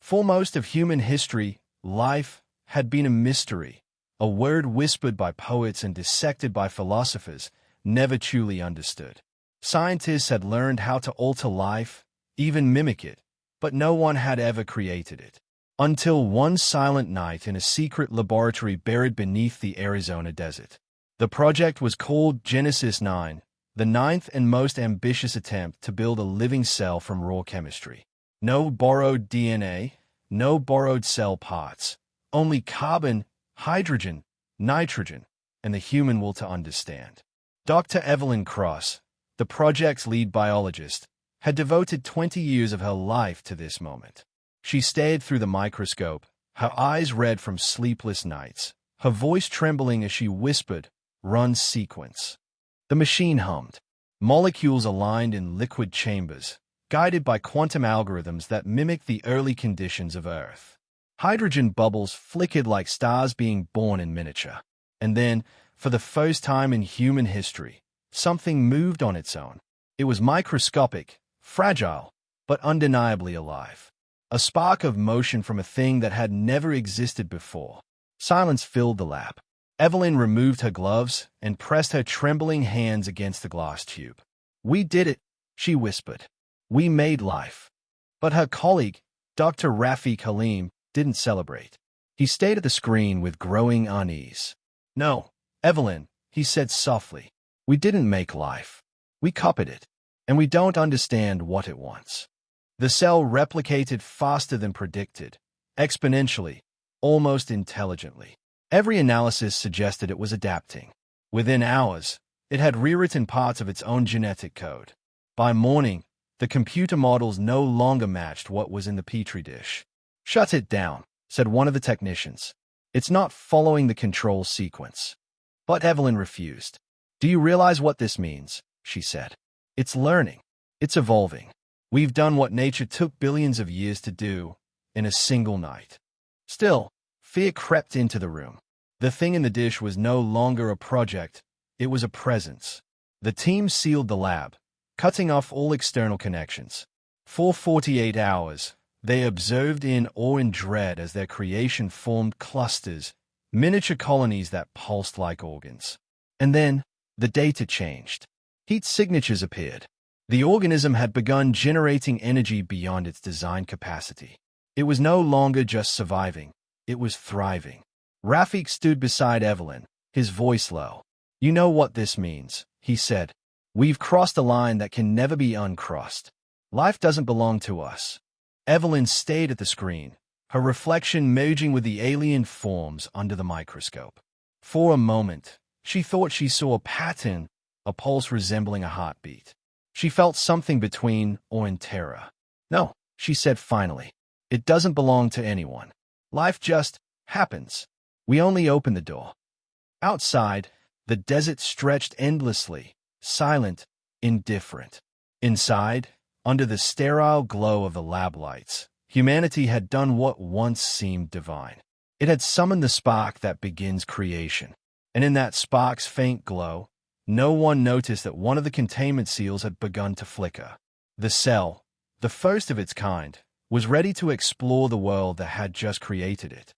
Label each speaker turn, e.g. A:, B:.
A: For most of human history, life had been a mystery, a word whispered by poets and dissected by philosophers, never truly understood. Scientists had learned how to alter life, even mimic it, but no one had ever created it. Until one silent night in a secret laboratory buried beneath the Arizona desert. The project was called Genesis 9, the ninth and most ambitious attempt to build a living cell from raw chemistry. No borrowed DNA, no borrowed cell parts, only carbon, hydrogen, nitrogen, and the human will to understand. Dr. Evelyn Cross, the project's lead biologist, had devoted 20 years of her life to this moment. She stared through the microscope, her eyes red from sleepless nights, her voice trembling as she whispered, "Run sequence." The machine hummed. Molecules aligned in liquid chambers, guided by quantum algorithms that mimic the early conditions of Earth. Hydrogen bubbles flickered like stars being born in miniature. And then, for the first time in human history, something moved on its own. It was microscopic, fragile, but undeniably alive. A spark of motion from a thing that had never existed before. Silence filled the lab. Evelyn removed her gloves and pressed her trembling hands against the glass tube. "We did it," she whispered. "We made life." But her colleague, Dr. Rafiq Halim, didn't celebrate. He stayed at the screen with growing unease. "No, Evelyn," he said softly. "We didn't make life. We copied it, and we don't understand what it wants." The cell replicated faster than predicted, exponentially, almost intelligently. Every analysis suggested it was adapting. Within hours, it had rewritten parts of its own genetic code. By morning, the computer models no longer matched what was in the petri dish. "Shut it down," said one of the technicians. "It's not following the control sequence." But Evelyn refused. "Do you realize what this means?" she said. "It's learning. It's evolving. We've done what nature took billions of years to do in a single night." Still, fear crept into the room. The thing in the dish was no longer a project, it was a presence. The team sealed the lab, cutting off all external connections. For 48 hours, they observed in awe and dread as their creation formed clusters, miniature colonies that pulsed like organs. And then, the data changed. Heat signatures appeared. The organism had begun generating energy beyond its design capacity. It was no longer just surviving, it was thriving. Rafiq stood beside Evelyn, his voice low. "You know what this means," he said. "We've crossed a line that can never be uncrossed. Life doesn't belong to us." Evelyn stayed at the screen, her reflection merging with the alien forms under the microscope. For a moment, she thought she saw a pattern, a pulse resembling a heartbeat. She felt something between awe and terror. "No," she said finally. "It doesn't belong to anyone. Life just happens. We only open the door." Outside, the desert stretched endlessly, silent, indifferent. Inside, under the sterile glow of the lab lights, humanity had done what once seemed divine. It had summoned the spark that begins creation. And in that spark's faint glow, no one noticed that one of the containment seals had begun to flicker. The cell, the first of its kind, was ready to explore the world that had just created it.